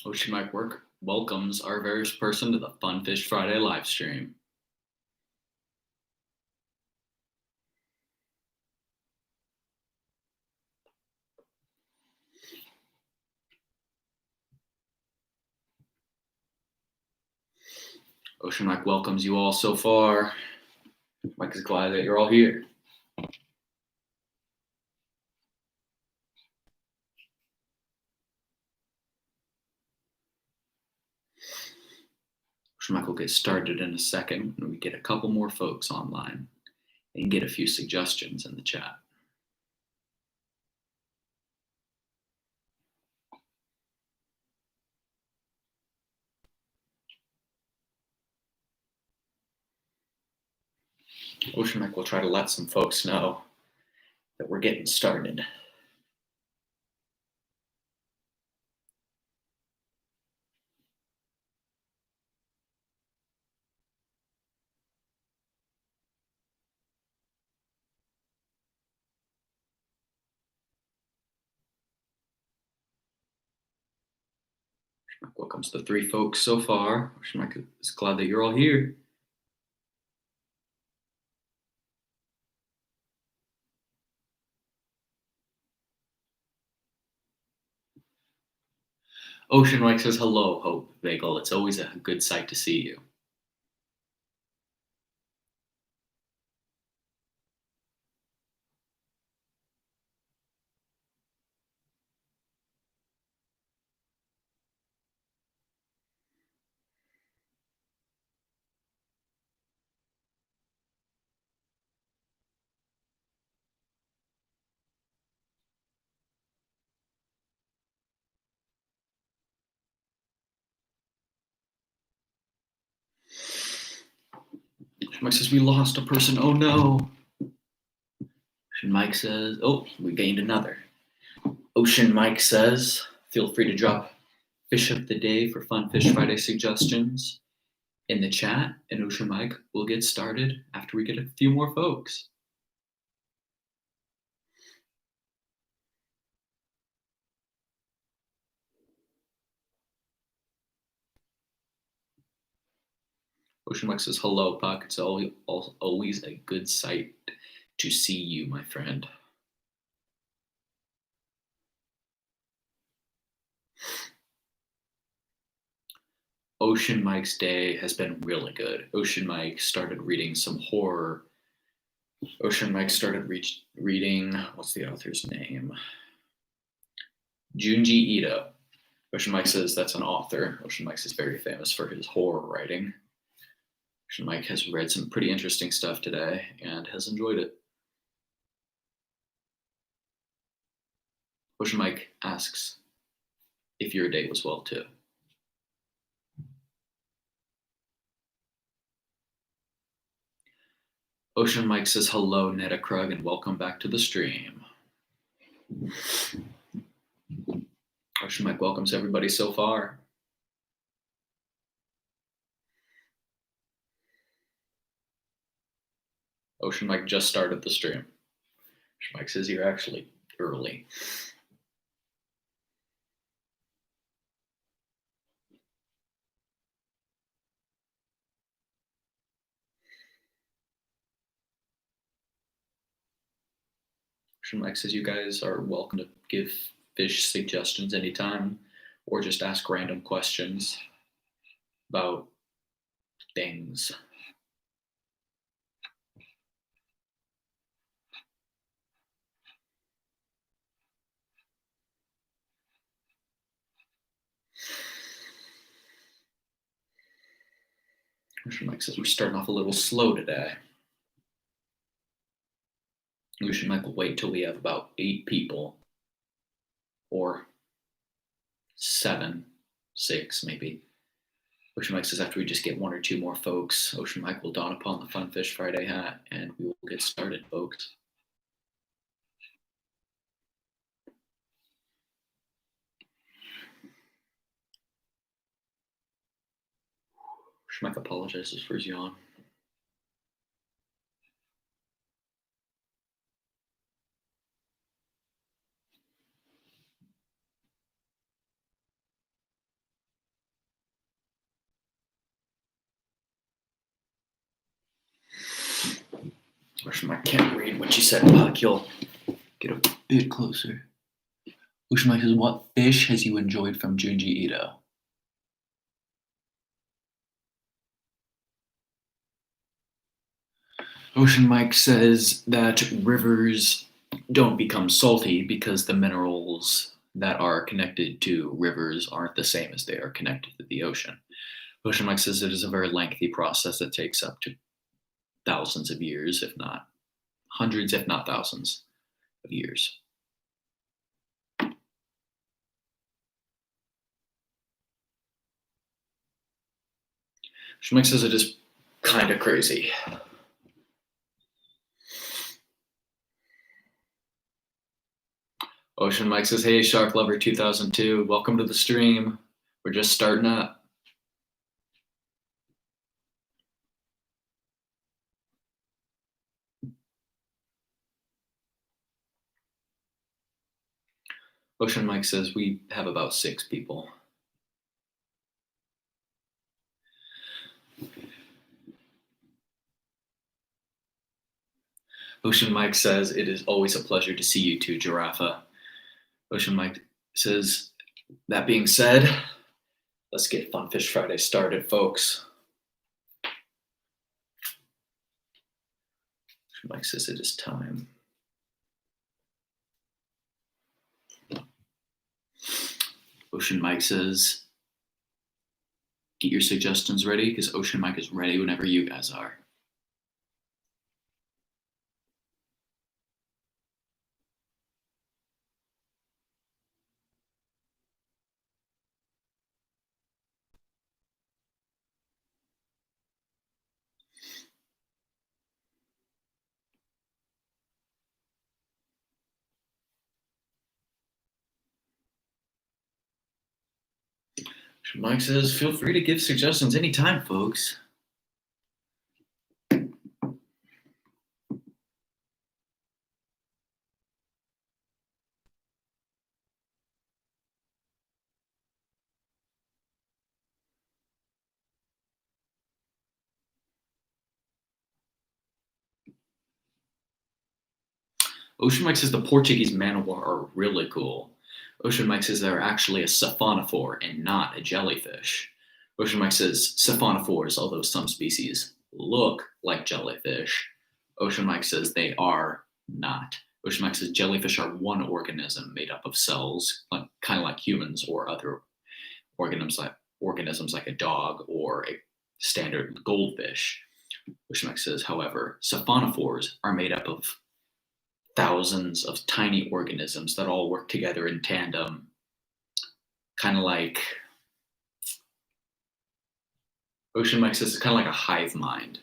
Ocean Mike Work welcomes our very first person to the Fun Fish Friday live stream. Ocean Mike welcomes you all so far. Mike is glad that you're all here. Ocean Mike will get started in a second when we get a couple more folks online and get a few suggestions in the chat. Ocean Mike will try to let some folks know that we're getting started. Ocean Mike welcomes the 3 folks so far. Ocean Mike is glad that you're all here. Ocean Mike says, hello, Hope Bagel. It's always a good sight to see you. Mike says, we lost a person. Oh no. Ocean Mike says, oh, we gained another. Ocean Mike says, feel free to drop fish of the day for Fun Fish Friday suggestions in the chat, and Ocean Mike will get started after we get a few more folks. Ocean Mike says, hello, Puck. It's always a good sight to see you, my friend. Ocean Mike's day has been really good. Ocean Mike started reading some horror. Ocean Mike started reading, what's the author's name? Junji Ito. Ocean Mike says that's an author. Ocean Mike is very famous for his horror writing. Ocean Mike has read some pretty interesting stuff today and has enjoyed it. Ocean Mike asks if your day was well too. Ocean Mike says, hello, Netta Krug, and welcome back to the stream. Ocean Mike welcomes everybody so far. Ocean Mike just started the stream. Ocean Mike says you're actually early. Ocean Mike says you guys are welcome to give fish suggestions anytime or just ask random questions about things. Ocean Mike says we're starting off a little slow today. Ocean Mike will wait till we have about 8 people, or 7, 6 maybe. Ocean Mike says after we just get 1 or 2 more folks, Ocean Mike will don upon the Fun Fish Friday hat and we will get started, folks. Ocean Mike apologizes for his yawn. Ocean Mike can't read what you said, Puck. You'll get a bit closer. Ocean Mike says, what fish has you enjoyed from Junji Ito? Ocean Mike says that rivers don't become salty because the minerals that are connected to rivers aren't the same as they are connected to the ocean. Ocean Mike says it is a very lengthy process that takes up to thousands of years, if not hundreds, if not thousands of years. Ocean Mike says it is kind of crazy. Ocean Mike says, hey, Shark Lover 2002, welcome to the stream. We're just starting up. Ocean Mike says, we have about 6 people. Ocean Mike says, it is always a pleasure to see you too, Giraffa. Ocean Mike says, that being said, let's get Fun Fish Friday started, folks. Ocean Mike says it is time. Ocean Mike says, get your suggestions ready because Ocean Mike is ready whenever you guys are. Mike says, feel free to give suggestions anytime, folks. Ocean Mike says the Portuguese manowar are really cool. Ocean Mike says they're actually a siphonophore and not a jellyfish. Ocean Mike says siphonophores, although some species look like jellyfish. Ocean Mike says they are not. Ocean Mike says jellyfish are one organism made up of cells, kind of like humans or other organisms like a dog or a standard goldfish. Ocean Mike says, however, siphonophores are made up of thousands of tiny organisms that all work together in tandem, kind of like Ocean Mike says it's kind of like a hive mind.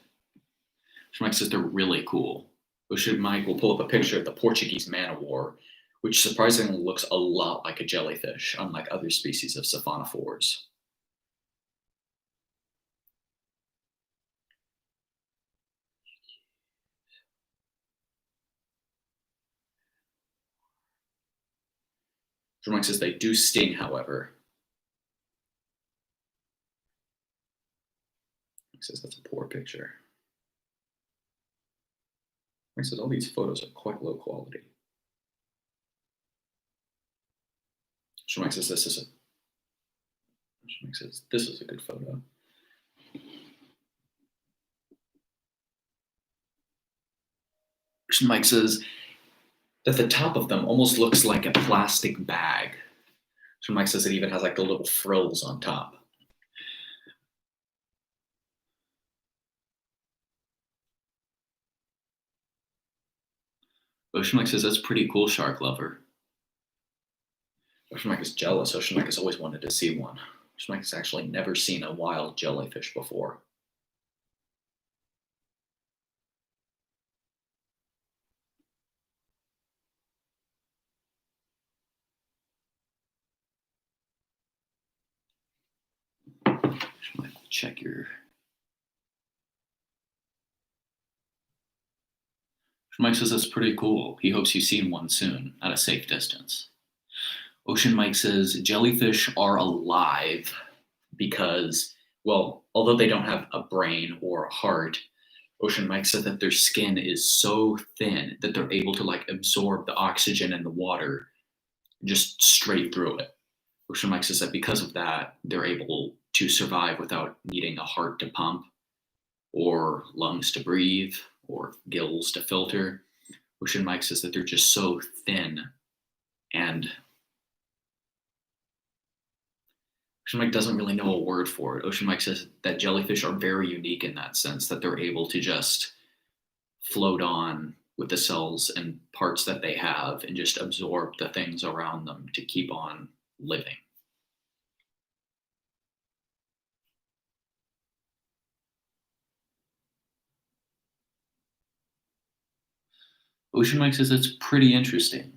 Ocean Mike says they're really cool. Ocean Mike will pull up a picture of the Portuguese manowar, which surprisingly looks a lot like a jellyfish, unlike other species of siphonophores. Ocean Mike says they do sting, however. He says that's a poor picture. He says all these photos are quite low quality. Mike says this is a good photo. Mike says that the top of them almost looks like a plastic bag. Mike says it even has like the little frills on top. Ocean Mike says that's pretty cool, Shark Lover. Ocean Mike is jealous. Ocean Mike has always wanted to see one. Ocean Mike has actually never seen a wild jellyfish before. Ocean Mike, check your. Ocean Mike says that's pretty cool. He hopes you've seen one soon at a safe distance. Ocean Mike says jellyfish are alive because, well, although they don't have a brain or a heart, Ocean Mike said that their skin is so thin that they're able to like absorb the oxygen in the water just straight through it. Ocean Mike says that because of that, they're able to survive without needing a heart to pump or lungs to breathe or gills to filter. Ocean Mike says that they're just so thin. And Ocean Mike doesn't really know a word for it. Ocean Mike says that jellyfish are very unique in that sense, that they're able to just float on with the cells and parts that they have and just absorb the things around them to keep on living. Ocean Mike says it's pretty interesting.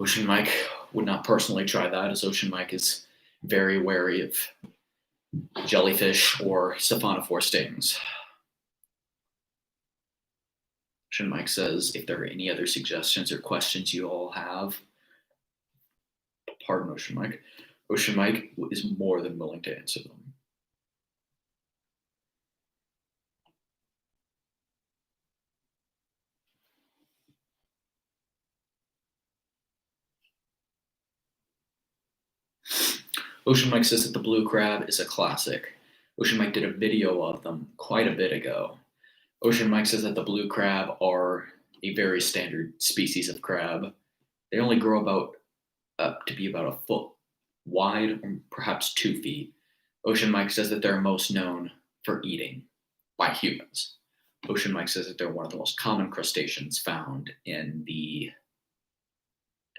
Ocean Mike would not personally try that, as Ocean Mike is very wary of jellyfish or siphonophore stings. Ocean Mike says if there are any other suggestions or questions you all have, pardon Ocean Mike is more than willing to answer them. Ocean Mike says that the blue crab is a classic. Ocean Mike did a video of them quite a bit ago. Ocean Mike says that the blue crab are a very standard species of crab. They only grow up to be about a foot wide, or perhaps 2 feet. Ocean Mike says that they're most known for eating by humans. Ocean Mike says that they're one of the most common crustaceans found in the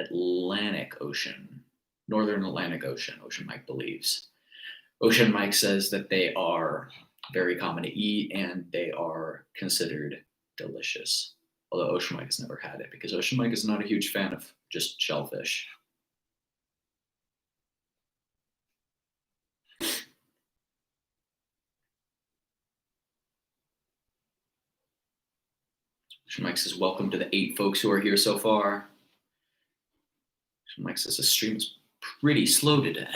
Atlantic Ocean, Northern Atlantic Ocean, Ocean Mike believes. Ocean Mike says that they are very common to eat and they are considered delicious. Although Ocean Mike has never had it because Ocean Mike is not a huge fan of just shellfish. Ocean Mike says, welcome to the 8 folks who are here so far. Ocean Mike says the stream is pretty slow today.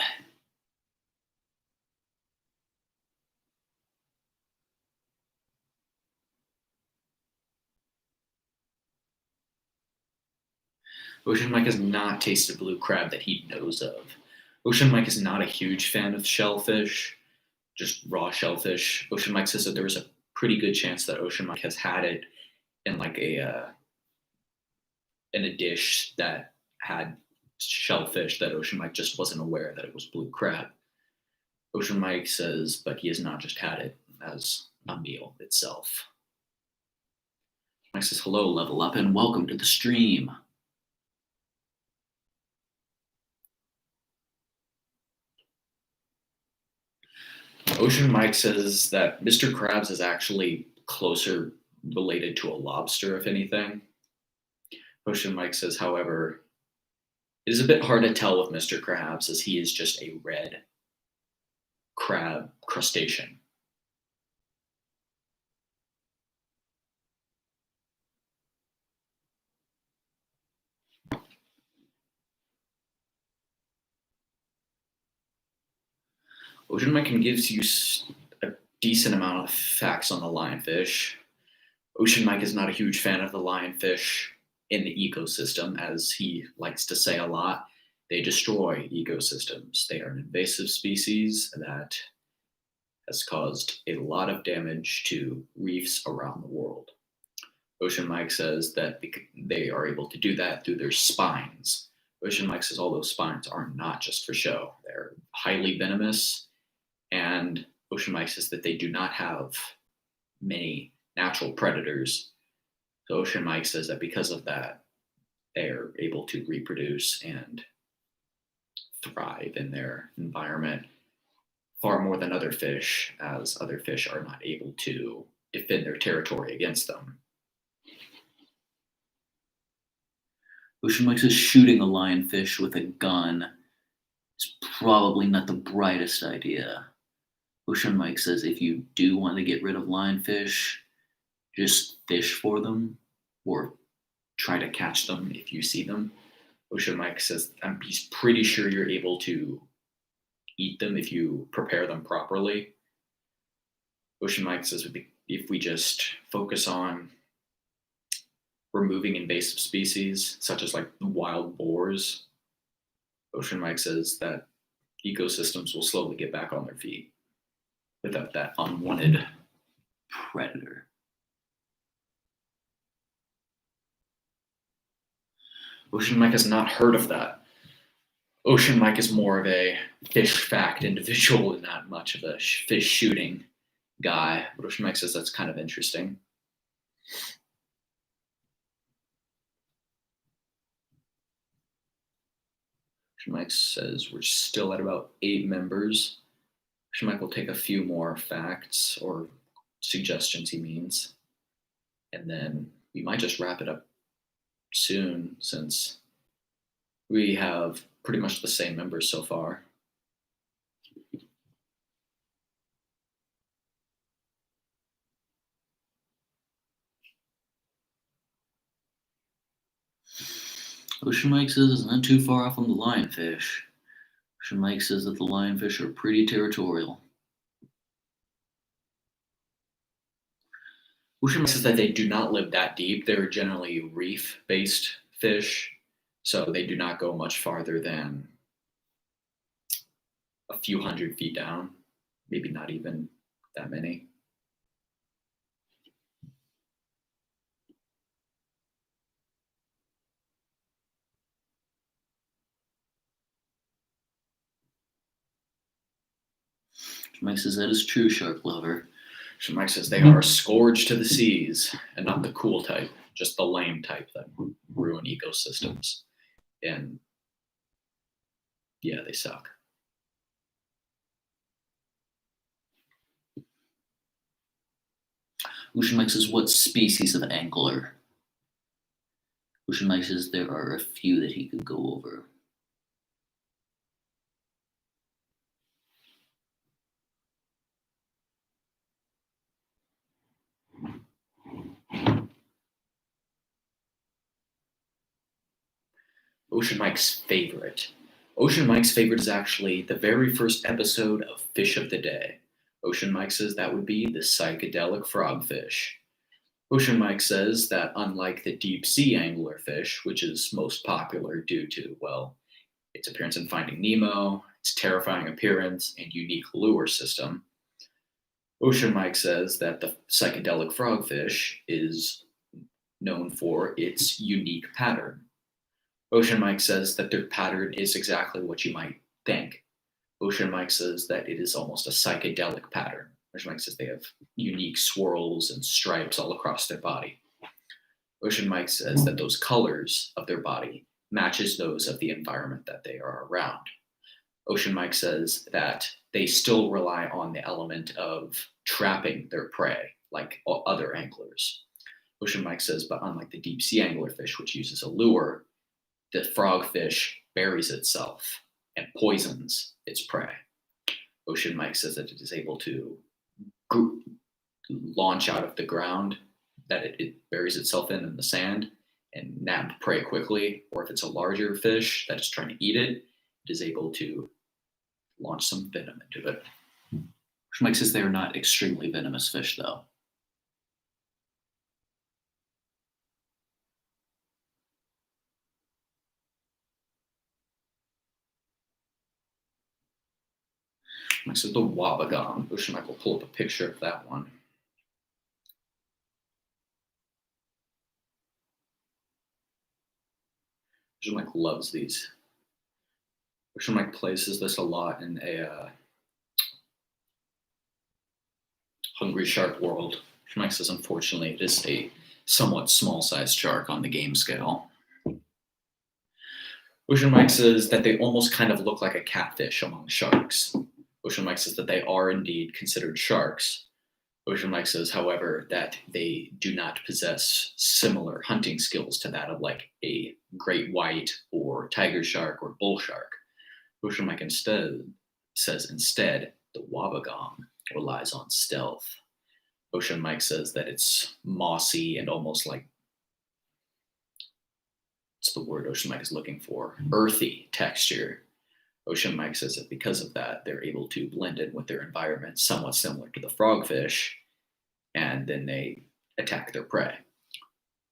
Ocean Mike has not tasted blue crab that he knows of. Ocean Mike is not a huge fan of shellfish, just raw shellfish. Ocean Mike says that there is a pretty good chance that Ocean Mike has had it in like in a dish that had shellfish that Ocean Mike just wasn't aware that it was blue crab. Ocean Mike says, but he has not just had it as a meal itself. Mike says, hello, level up, and welcome to the stream. Ocean Mike says that Mr. Krabs is actually closer related to a lobster, if anything. Ocean Mike says, however, it is a bit hard to tell with Mr. Krabs as he is just a red crab crustacean. Ocean Mike gives you a decent amount of facts on the lionfish. Ocean Mike is not a huge fan of the lionfish in the ecosystem, as he likes to say a lot. They destroy ecosystems. They are an invasive species that has caused a lot of damage to reefs around the world. Ocean Mike says that they are able to do that through their spines. Ocean Mike says all those spines are not just for show. They're highly venomous, and Ocean Mike says that they do not have many natural predators. So Ocean Mike says that because of that, they are able to reproduce and thrive in their environment far more than other fish, as other fish are not able to defend their territory against them. Ocean Mike says shooting a lionfish with a gun is probably not the brightest idea. Ocean Mike says if you do want to get rid of lionfish, just fish for them or try to catch them if you see them. Ocean Mike says he's pretty sure you're able to eat them if you prepare them properly. Ocean Mike says if we just focus on removing invasive species, such as like wild boars, Ocean Mike says that ecosystems will slowly get back on their feet without that unwanted predator. Ocean Mike has not heard of that. Ocean Mike is more of a fish fact individual and not much of a fish shooting guy. But Ocean Mike says that's kind of interesting. Ocean Mike says we're still at about 8 members. Ocean Mike will take a few more facts or suggestions, he means. And then we might just wrap it up soon since we have pretty much the same members so far. Ocean Mike says it's not too far off from the lionfish. Ocean Mike says that the lionfish are pretty territorial. Ocean Mike says that they do not live that deep. They're generally reef-based fish, so they do not go much farther than a few hundred feet down, maybe not even that many. Mike says that is true, shark lover. Mike says they are a scourge to the seas, and not the cool type, just the lame type that ruin ecosystems. And yeah, they suck. Ocean Mike says, what species of angler? Ocean Mike says there are a few that he could go over. Ocean Mike's favorite. Ocean Mike's favorite is actually the very first episode of Fish of the Day. Ocean Mike says that would be the psychedelic frogfish. Ocean Mike says that unlike the deep sea anglerfish, which is most popular due to, well, its appearance in Finding Nemo, its terrifying appearance, and unique lure system, Ocean Mike says that the psychedelic frogfish is known for its unique pattern. Ocean Mike says that their pattern is exactly what you might think. Ocean Mike says that it is almost a psychedelic pattern. Ocean Mike says they have unique swirls and stripes all across their body. Ocean Mike says that those colors of their body matches those of the environment that they are around. Ocean Mike says that they still rely on the element of trapping their prey like other anglers. Ocean Mike says, but unlike the deep sea anglerfish, which uses a lure, the frogfish buries itself and poisons its prey. Ocean Mike says that it is able to launch out of the ground that it buries itself in the sand and nab prey quickly, or if it's a larger fish that is trying to eat it, it is able to launch some venom into it. Ocean Mike says they are not extremely venomous fish, though. Mike says the Wabagong. Ocean Mike will pull up a picture of that one. Ocean Mike loves these. Ocean Mike places this a lot in a Hungry Shark world. Ocean Mike says, unfortunately, it is a somewhat small-sized shark on the game scale. Ocean Mike says that they almost kind of look like a catfish among sharks. Ocean Mike says that they are indeed considered sharks. Ocean Mike says, however, that they do not possess similar hunting skills to that of like a great white or tiger shark or bull shark. Ocean Mike says instead the Wabagong relies on stealth. Ocean Mike says that it's mossy and almost like, what's the word Ocean Mike is looking for? Earthy texture. Ocean Mike says that because of that, they're able to blend in with their environment, somewhat similar to the frogfish, and then they attack their prey.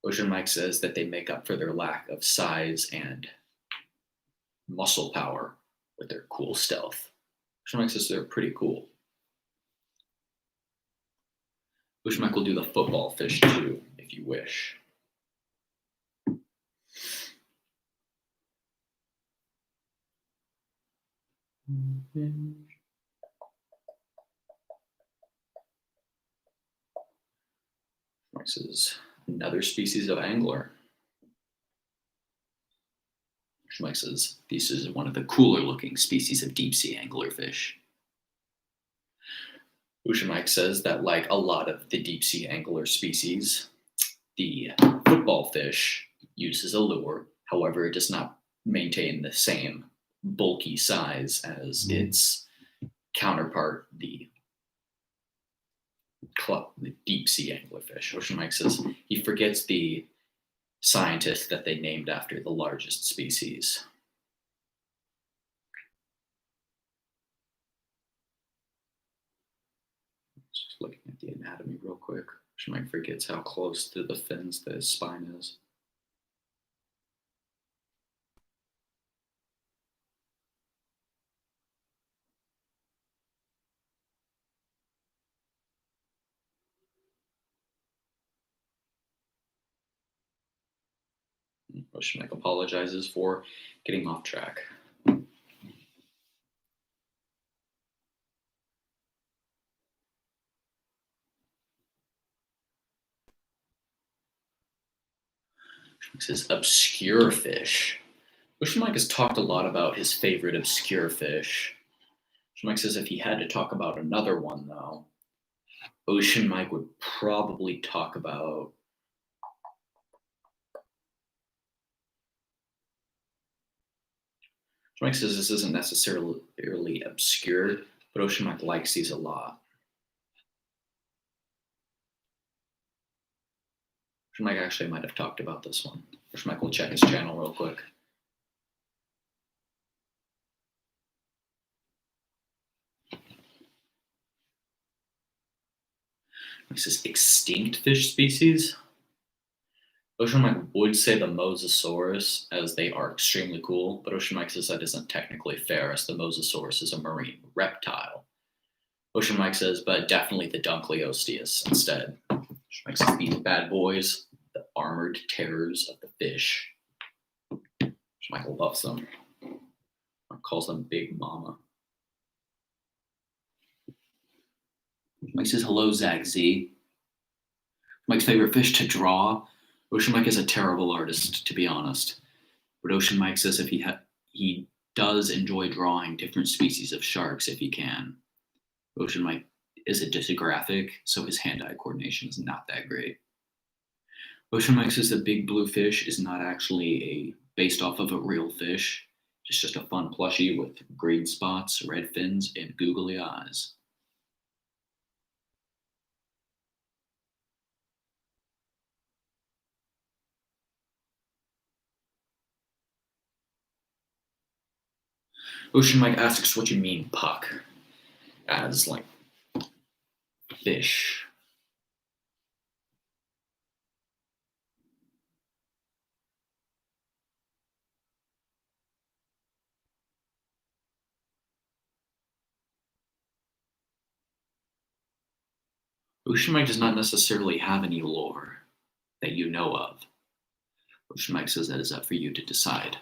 Ocean Mike says that they make up for their lack of size and muscle power with their cool stealth. Ocean Mike says they're pretty cool. Ocean Mike will do the football fish too, if you wish. This is another species of angler. Mike says this is one of the cooler looking species of deep sea anglerfish. Ocean Mike says that, like a lot of the deep sea angler species, the football fish uses a lure. However, it does not maintain the same bulky size as its counterpart, the deep sea anglerfish. Ocean Mike says he forgets the scientist that they named after the largest species. Just looking at the anatomy real quick. Ocean Mike forgets how close to the fins the spine is. Ocean Mike apologizes for getting off track. Mike says obscure fish. Ocean Mike has talked a lot about his favorite obscure fish. Ocean Mike says if he had to talk about another one, though, Ocean Mike would probably talk about Mike says this isn't necessarily obscure, but Ocean Mike likes these a lot. Ocean Mike actually might have talked about this one. Ocean Mike will check his channel real quick. He says extinct fish species. Ocean Mike would say the Mosasaurus, as they are extremely cool, but Ocean Mike says that isn't technically fair, as the Mosasaurus is a marine reptile. Ocean Mike says, but definitely the Dunkleosteus instead. Ocean Mike says these bad boys, the armored terrors of the fish. Ocean Mike loves them. Mike calls them Big Mama. Mike says, hello, Zach Z. Mike's favorite fish to draw. Ocean Mike is a terrible artist, to be honest. But Ocean Mike says if he does enjoy drawing different species of sharks if he can. Ocean Mike is a dysgraphic, so his hand-eye coordination is not that great. Ocean Mike says the big blue fish is not actually based off of a real fish. It's just a fun plushie with green spots, red fins, and googly eyes. Ocean Mike asks what you mean puck, as like fish. Ocean Mike does not necessarily have any lore that you know of. Ocean Mike says that is up for you to decide.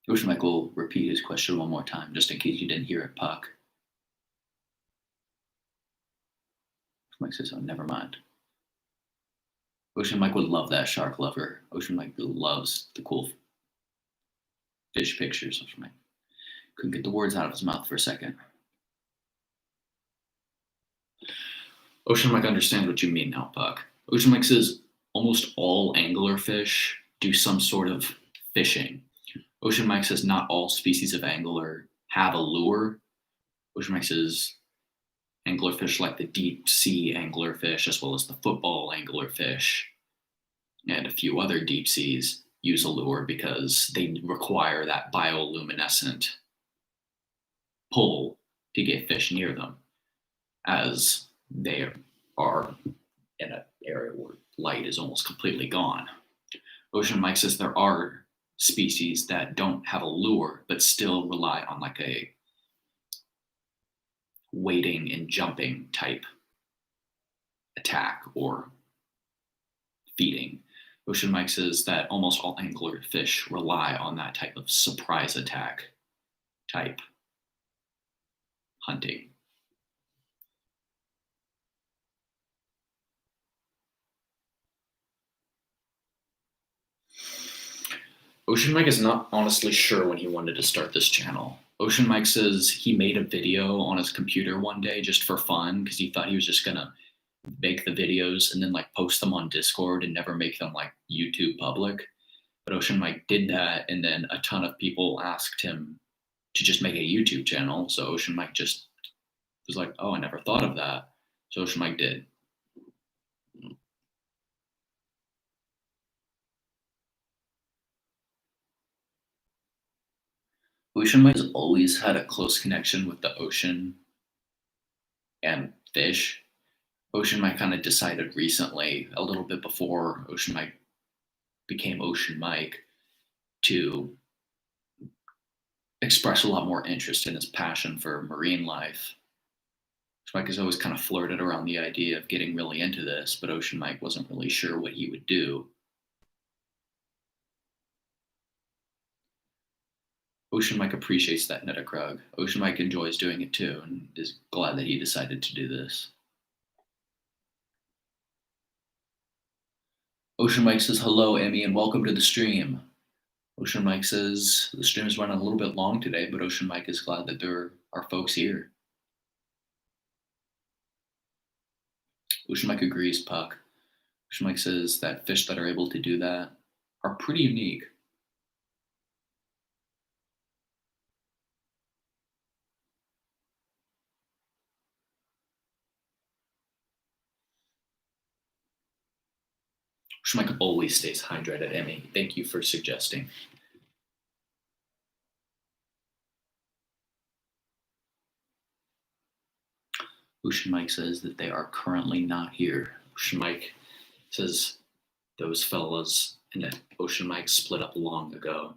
Ocean Mike will repeat his question one more time, just in case you didn't hear it, Puck. Ocean Mike says, oh, never mind. Ocean Mike would love that shark lover. Ocean Mike loves the cool fish pictures. Ocean Mike couldn't get the words out of his mouth for a second. Ocean Mike understands what you mean now, Puck. Ocean Mike says almost all anglerfish do some sort of fishing. Ocean Mike says not all species of angler have a lure. Ocean Mike says anglerfish like the deep sea anglerfish, as well as the football anglerfish, and a few other deep seas, use a lure because they require that bioluminescent pull to get fish near them, as they are in an area where light is almost completely gone. Ocean Mike says there are species that don't have a lure but still rely on like a wading and jumping type attack or feeding. Ocean Mike says that almost all angler fish rely on that type of surprise attack type hunting. Ocean Mike is not honestly sure when he wanted to start this channel. Ocean Mike says he made a video on his computer one day just for fun because he thought he was just gonna make the videos and then like post them on Discord and never make them like YouTube public. But Ocean Mike did that, and then a ton of people asked him to just make a YouTube channel. So Ocean Mike just was like, oh, I never thought of that. So Ocean Mike did. Ocean Mike has always had a close connection with the ocean and fish. Ocean Mike kind of decided recently, a little bit before Ocean Mike became Ocean Mike, to express a lot more interest in his passion for marine life. Ocean Mike has always kind of flirted around the idea of getting really into this, but Ocean Mike wasn't really sure what he would do. Ocean Mike appreciates that Netakrug. Ocean Mike enjoys doing it too and is glad that he decided to do this. Ocean Mike says, hello, Emmy, and welcome to the stream. Ocean Mike says, the stream is running a little bit long today, but Ocean Mike is glad that there are folks here. Ocean Mike agrees, Puck. Ocean Mike says that fish that are able to do that are pretty unique. Ocean Mike always stays hydrated, Emmy. Thank you for suggesting. Ocean Mike says that they are currently not here. Ocean Mike says those fellas and Ocean Mike split up long ago.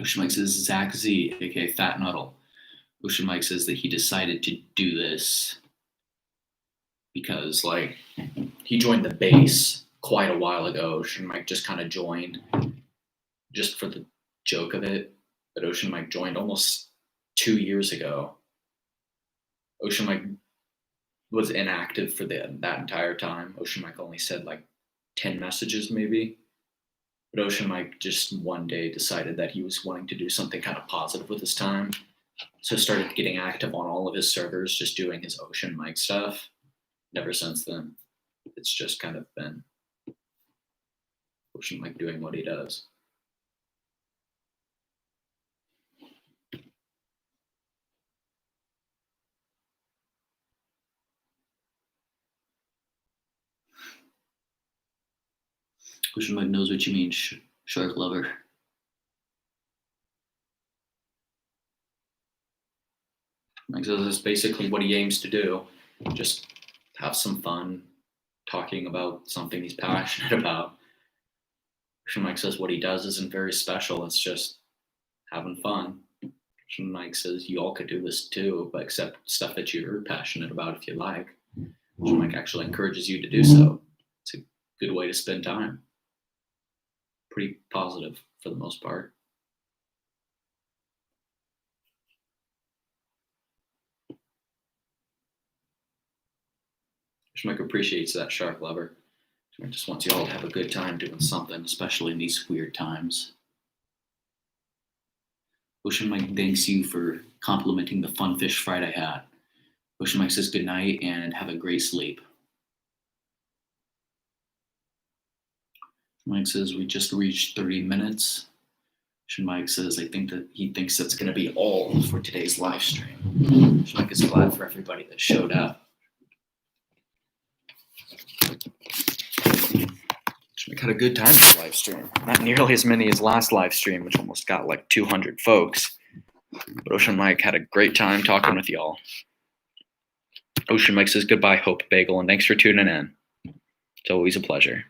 Ocean Mike says Zach Z, aka Fat Nuddle. Ocean Mike says that he decided to do this because, like, he joined the base quite a while ago. Ocean Mike just kind of joined just for the joke of it. But Ocean Mike joined almost 2 years ago. Ocean Mike was inactive for that entire time. Ocean Mike only said like 10 messages maybe. But Ocean Mike just one day decided that he was wanting to do something kind of positive with his time. So started getting active on all of his servers, just doing his Ocean Mike stuff. Never since then. It's just kind of been Ocean Mike doing what he does. Ocean Mike knows what you mean, shark lover. Mike says that's basically what he aims to do. Just have some fun talking about something he's passionate about. Ocean Mike says what he does isn't very special. It's just having fun. Ocean Mike says you all could do this too, but except stuff that you're passionate about if you like. Ocean Mike actually encourages you to do so. It's a good way to spend time. Pretty positive for the most part. Ocean Mike appreciates that, shark lover. Ocean Mike just wants you all to have a good time doing something, especially in these weird times. Ocean Mike thanks you for complimenting the Fun Fish Friday hat. Ocean Mike says good night and have a great sleep. Mike says we just reached 30 minutes. Ocean Mike says I think that he thinks that's going to be all for today's live stream. Ocean Mike is glad for everybody that showed up. Mike had a good time this live stream. Not nearly as many as last live stream, which almost got like 200 folks. But Ocean Mike had a great time talking with y'all. Ocean Mike says goodbye, Hope Bagel, and thanks for tuning in. It's always a pleasure.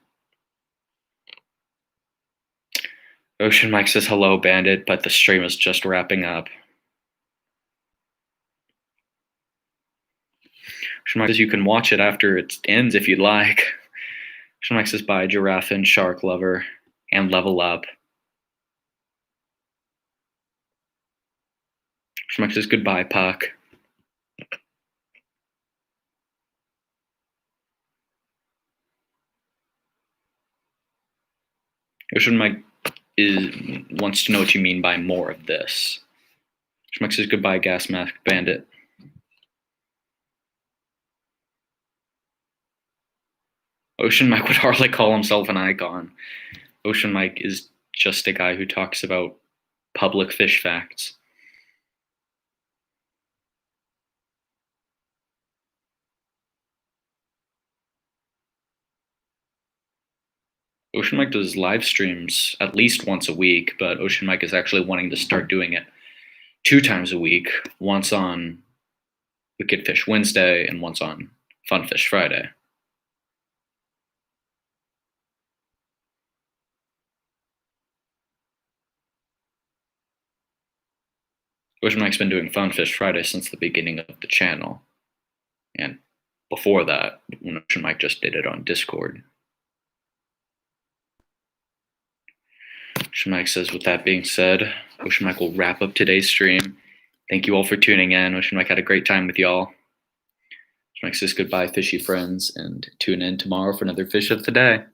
Ocean Mike says hello, Bandit, but the stream is just wrapping up. Ocean Mike says you can watch it after it ends if you'd like. Ocean Mike says bye, Giraffe and Shark Lover, and Level Up. Ocean Mike says goodbye, Puck. Ocean Mike wants to know what you mean by more of this. Ocean Mike says goodbye, Gas Mask Bandit. Ocean Mike would hardly call himself an icon. Ocean Mike is just a guy who talks about public fish facts. Ocean Mike does live streams at least once a week, but Ocean Mike is actually wanting to start doing it 2 times a week, once on Wicked Fish Wednesday and once on Fun Fish Friday. Ocean Mike's been doing Fun Fish Friday since the beginning of the channel. And before that, when Ocean Mike just did it on Discord. Ocean Mike says, with that being said, Ocean Mike will wrap up today's stream. Thank you all for tuning in. Ocean Mike had a great time with y'all. Ocean Mike says goodbye, fishy friends, and tune in tomorrow for another Fish of the Day.